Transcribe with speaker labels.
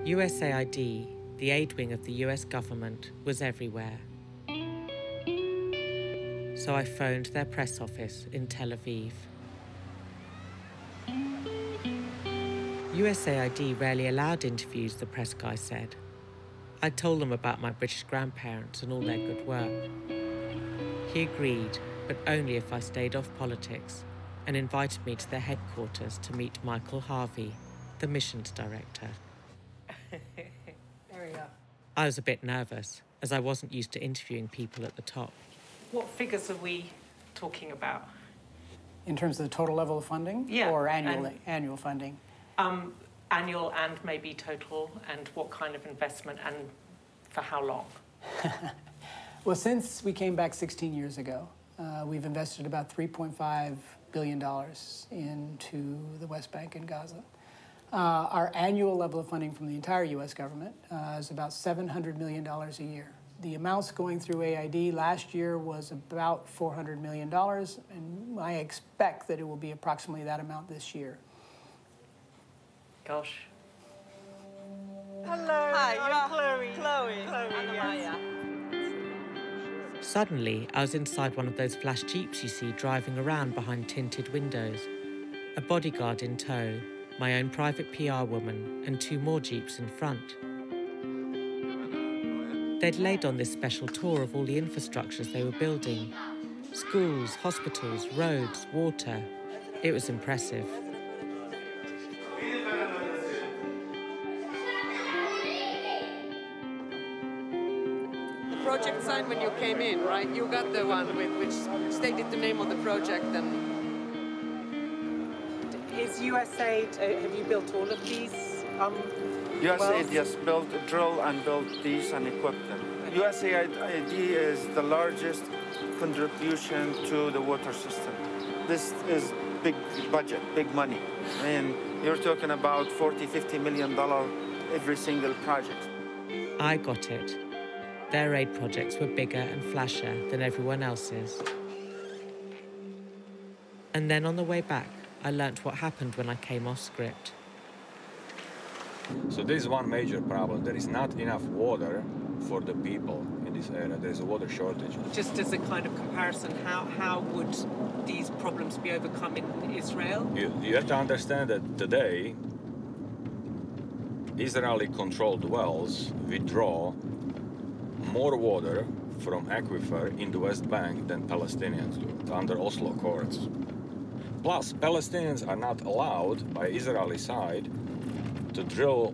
Speaker 1: USAID, the aid wing of the US government, was everywhere. So I phoned their press office in Tel Aviv. USAID rarely allowed interviews, the press guy said. I told them about my British grandparents and all their good work. He agreed, but only if I stayed off politics, and invited me to their headquarters to meet Michael Harvey, the missions director.
Speaker 2: There we go.
Speaker 1: I was a bit nervous, as I wasn't used to interviewing people at the top.
Speaker 2: What figures are we talking about?
Speaker 3: In terms of the total level of funding?
Speaker 2: Yeah.
Speaker 3: Or annual funding?
Speaker 2: Annual and maybe total, and what kind of investment and for how long?
Speaker 3: Well, since we came back 16 years ago, we've invested about $3.5 billion into the West Bank and Gaza. Our annual level of funding from the entire U.S. government is about $700 million a year. The amounts going through AID last year was about $400 million, and I expect that it will be approximately that amount this year.
Speaker 2: Gosh.
Speaker 4: Hello,
Speaker 5: Hi,
Speaker 4: I'm Chloe.
Speaker 5: And Amaya.
Speaker 1: Suddenly, I was inside one of those flash jeeps you see driving around behind tinted windows. A bodyguard in tow, my own private PR woman, and 2 more jeeps in front. They'd laid on this special tour of all the infrastructures they were building. Schools, hospitals, roads, water. It was impressive.
Speaker 5: The project sign when you came in, right? You got the one which stated the name of the project and...
Speaker 2: Is USAID, have you built all of these
Speaker 6: USAID, yes, drill and built these and equipped them. USAID is the largest contribution to the water system. This is big budget, big money. I mean, you're talking about $40–50 million every single project.
Speaker 1: I got it. Their aid projects were bigger and flashier than everyone else's. And then on the way back, I learnt what happened when I came off script.
Speaker 7: So there is one major problem. There is not enough water for the people in this area. There is a water shortage.
Speaker 2: Just as a kind of comparison, how would these problems be overcome in Israel?
Speaker 7: You have to understand that today, Israeli-controlled wells withdraw more water from aquifer in the West Bank than Palestinians do, under Oslo Accords. Plus, Palestinians are not allowed by Israeli side to drill